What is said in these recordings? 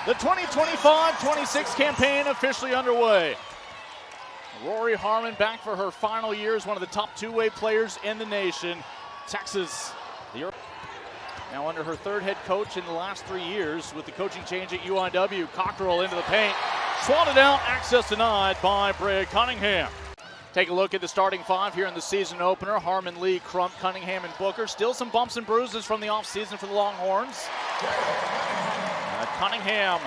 The 2025-26 campaign officially underway. Rory Harmon back for her final year as one of the top two-way players in the nation. Texas, now under her third head coach in the last 3 years with the coaching change at UIW. Cockrell into the paint, swatted out, access denied by Bray Cunningham. Take a look at the starting five here in the season opener. Harmon, Lee, Crump, Cunningham, and Booker. Still some bumps and bruises from the offseason for the Longhorns. Cunningham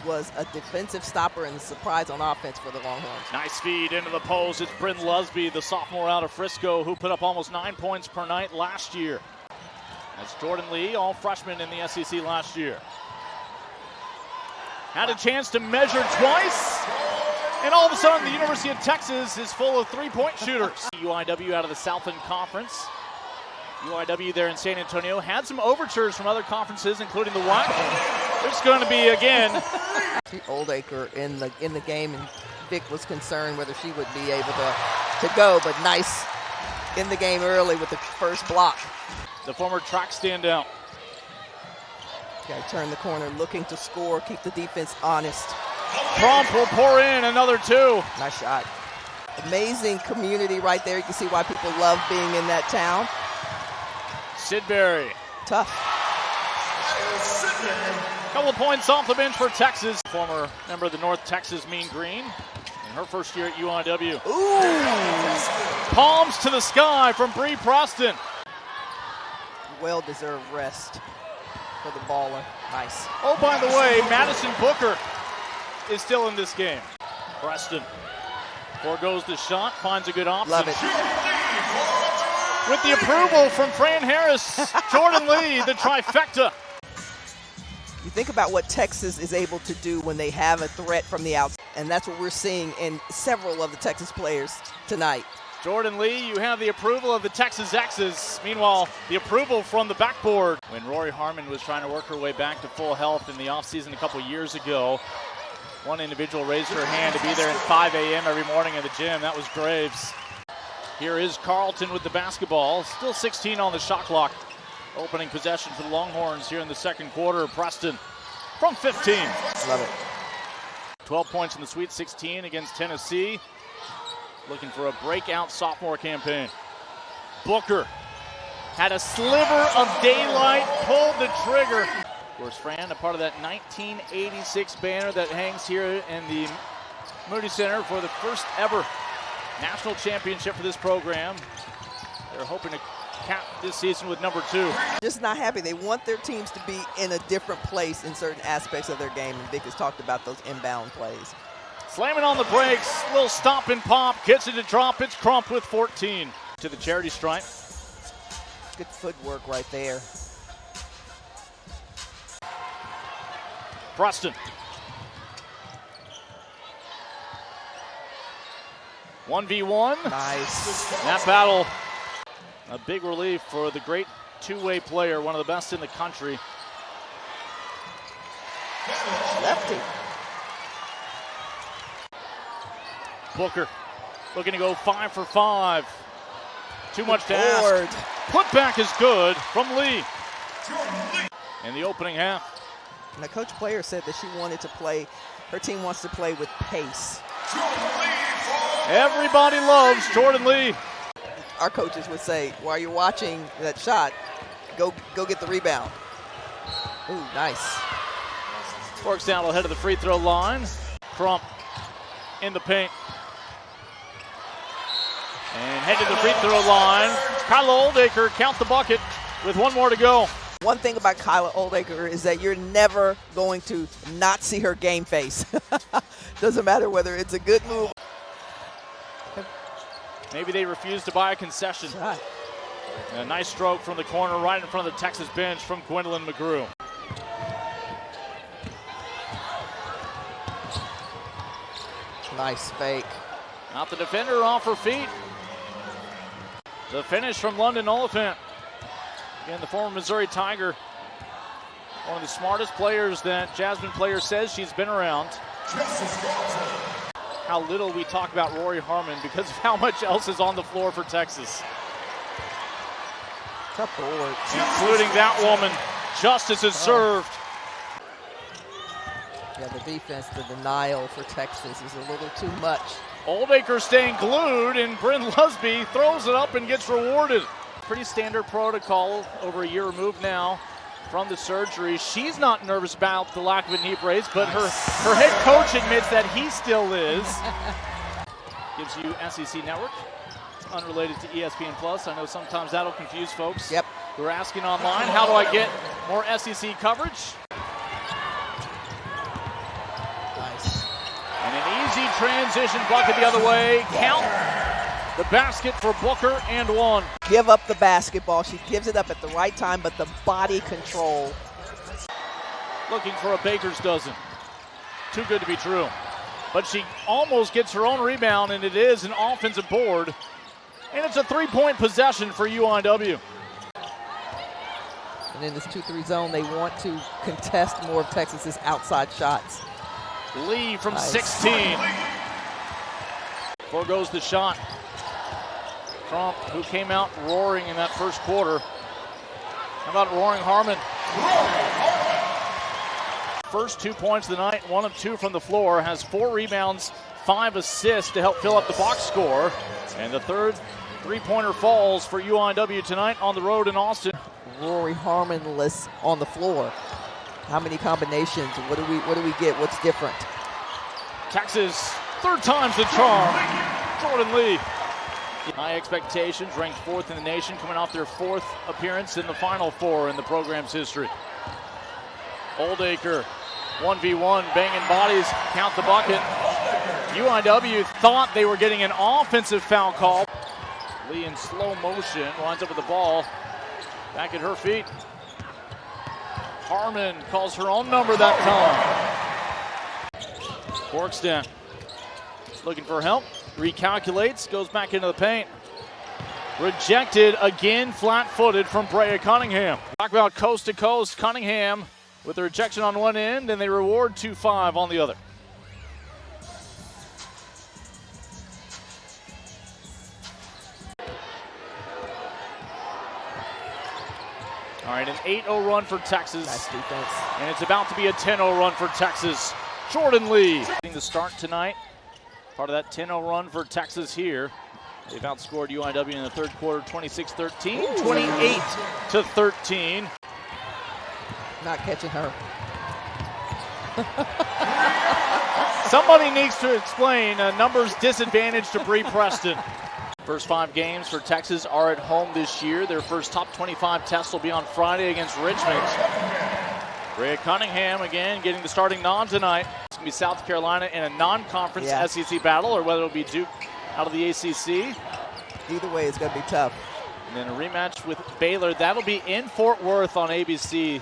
was a defensive stopper and a surprise on offense for the Longhorns. Nice feed into the post. It's Bryn Lusby, the sophomore out of Frisco, who put up almost 9 points per night last year. That's Jordan Lee, all freshman in the SEC last year. Had a chance to measure twice, and all of a sudden the University of Texas is full of three-point shooters. UIW out of the Southland Conference. UIW there in San Antonio had some overtures from other conferences, including the WAC. There's going to be, again, Oldacre in the game, and Vic was concerned whether she would be able to go, but nice in the game early with the first block. The former track standout. Got to turn the corner, looking to score, keep the defense honest. Crump will pour in another two. Nice shot. Amazing community right there. You can see why people love being in that town. Sidbury. Tough. Couple of points off the bench for Texas. Former member of the North Texas Mean Green in her first year at UIW. Ooh! Palms to the sky from Bree Preston. Well-deserved rest for the baller. Nice. Oh, by the way, Madison Booker is still in this game. Preston foregoes the shot, finds a good option. Love it. With the approval from Fran Harris, Jordan Lee, the trifecta. You think about what Texas is able to do when they have a threat from the outside, and that's what we're seeing in several of the Texas players tonight. Jordan Lee, you have the approval of the Texas X's. Meanwhile, the approval from the backboard. When Rory Harmon was trying to work her way back to full health in the offseason a couple years ago, one individual raised her hand to be there at 5 a.m. every morning at the gym. That was Graves. Here is Carlton with the basketball. Still 16 on the shot clock. Opening possession for the Longhorns here in the second quarter. Preston from 15. Love it. 12 points in the Sweet 16 against Tennessee. Looking for a breakout sophomore campaign. Booker had a sliver of daylight, pulled the trigger. Of course, Fran, a part of that 1986 banner that hangs here in the Moody Center for the first ever national championship for this program. They're hoping to cap this season with number 2. Just not happy. They want their teams to be in a different place in certain aspects of their game, and Vic has talked about those inbound plays. Slamming on the brakes, little stop and pop, gets it to drop. It's Crump with 14. To the charity stripe. Good footwork right there. Preston. 1v1. Nice. That battle, a big relief for the great two-way player, one of the best in the country. Lefty. Booker looking to go 5 for 5. Too much to ask. Putback is good from Lee in the opening half. And the coach player said that she wanted to play, her team wants to play with pace. Everybody loves Jordan Lee. Our coaches would say, while you're watching that shot, go get the rebound. Ooh, nice. Works down ahead of the free throw line. Crump in the paint. And head to the free throw line. Kyla Oldacre count the bucket with 1 more to go. One thing about Kyla Oldacre is that you're never going to not see her game face. Doesn't matter whether it's a good move. Maybe they refuse to buy a concession. Right. A nice stroke from the corner right in front of the Texas bench from Gwendolyn McGrew. Nice fake. Not the defender off her feet. The finish from London Oliphant. Again, the former Missouri Tiger. One of the smartest players that Jasmine Player says she's been around. How little we talk about Rory Harmon because of how much else is on the floor for Texas. Tough board. Including that woman. Justice is served. Yeah, the defense, the denial for Texas is a little too much. Oldacre staying glued, and Bryn Lusby throws it up and gets rewarded. Pretty standard protocol, over a year removed now from the surgery. She's not nervous about the lack of a knee brace, but her head coach admits that he still is. Gives you SEC Network. It's unrelated to ESPN Plus. I know sometimes that'll confuse folks. Yep. Who are asking online, how do I get more SEC coverage? Nice. And an easy transition bucket the other way. Count the basket for Booker and one. Give up the basketball. She gives it up at the right time, but the body control. Looking for a baker's dozen. Too good to be true. But she almost gets her own rebound, and it is an offensive board. And it's a three-point possession for UIW. And in this 2-3 zone, they want to contest more of Texas's outside shots. Lee from Nice. 16. Foregoes the shot. Trump, who came out roaring in that first quarter. How about Rory Harmon? First 2 points of the night, 1 of 2 from the floor, has 4 rebounds, 5 assists to help fill up the box score. And the third three-pointer falls for UIW tonight on the road in Austin. Rory Harmon-less on the floor. How many combinations? What do we get? What's different? Texas, third time's the charm. Jordan Lee. High expectations, ranked 4th in the nation, coming off their 4th appearance in the Final Four in the program's history. Oldacre, 1v1, banging bodies, count the bucket. UIW thought they were getting an offensive foul call. Lee in slow motion, winds up with the ball back at her feet. Harmon calls her own number that time. Borkstein looking for help, recalculates, goes back into the paint. Rejected again, flat-footed from Brea Cunningham. Talk about coast to coast, Cunningham with the rejection on one end, and they reward 2-5 on the other. All right, an 8-0 run for Texas. Nice defense. And it's about to be a 10-0 run for Texas. Jordan Lee getting the start tonight. Part of that 10-0 run for Texas here. They've outscored UIW in the third quarter 26-13, 28-13. Not catching her. Somebody needs to explain numbers disadvantage to Bree Preston. First 5 games for Texas are at home this year. Their first top 25 test will be on Friday against Richmond. Brea Cunningham again getting the starting nod tonight. It's going to be South Carolina in a non-conference SEC battle, or whether it'll be Duke out of the ACC. Either way, it's going to be tough. And then a rematch with Baylor. That'll be in Fort Worth on ABC.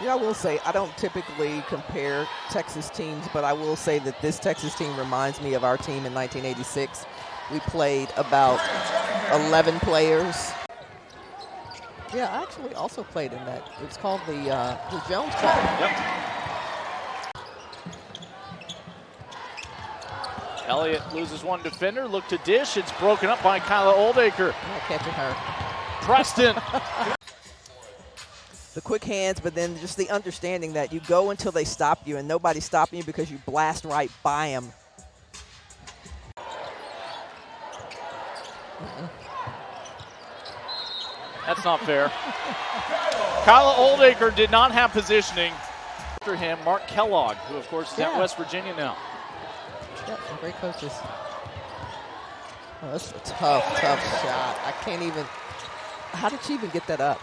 Yeah, I will say, I don't typically compare Texas teams, but I will say that this Texas team reminds me of our team in 1986. We played about 11 players. Yeah, I actually also played in that. It's called the Jones Cup. Yep. Elliott loses one defender. Look to dish. It's broken up by Kyla Oldacre. Not catching her. Preston. The quick hands, but then just the understanding that you go until they stop you, and nobody's stopping you because you blast right by them. That's not fair. Kyla Oldacre did not have positioning. After him, Mark Kellogg, who of course is at West Virginia now. Yep, some great coaches. Oh, that's a tough shot. I can't even. How did she even get that up?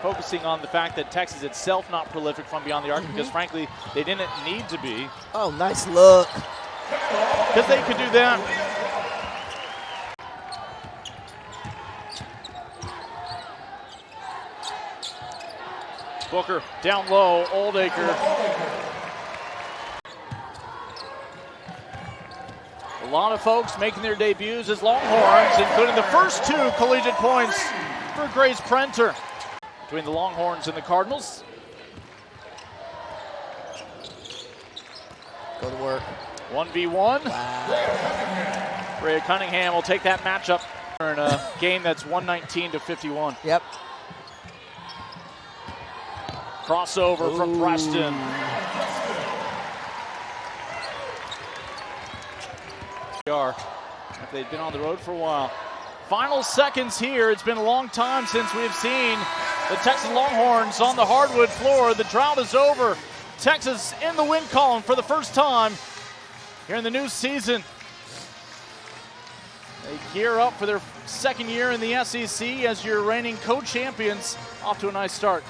Focusing on the fact that Texas itself not prolific from beyond the arc, because frankly, they didn't need to be. Oh, nice look. Because they could do that. Booker down low, Oldacre. A lot of folks making their debuts as Longhorns, including the first 2 collegiate points for Grace Prenter. Between the Longhorns and the Cardinals. Go to work. 1v1. Wow. Brea Cunningham will take that matchup in a game that's 119-51. Yep. Crossover from Preston. if they've been on the road for a while. Final seconds here. It's been a long time since we've seen the Texas Longhorns on the hardwood floor. The drought is over. Texas in the win column for the first time here in the new season. They gear up for their second year in the SEC as your reigning co-champions. Off to a nice start.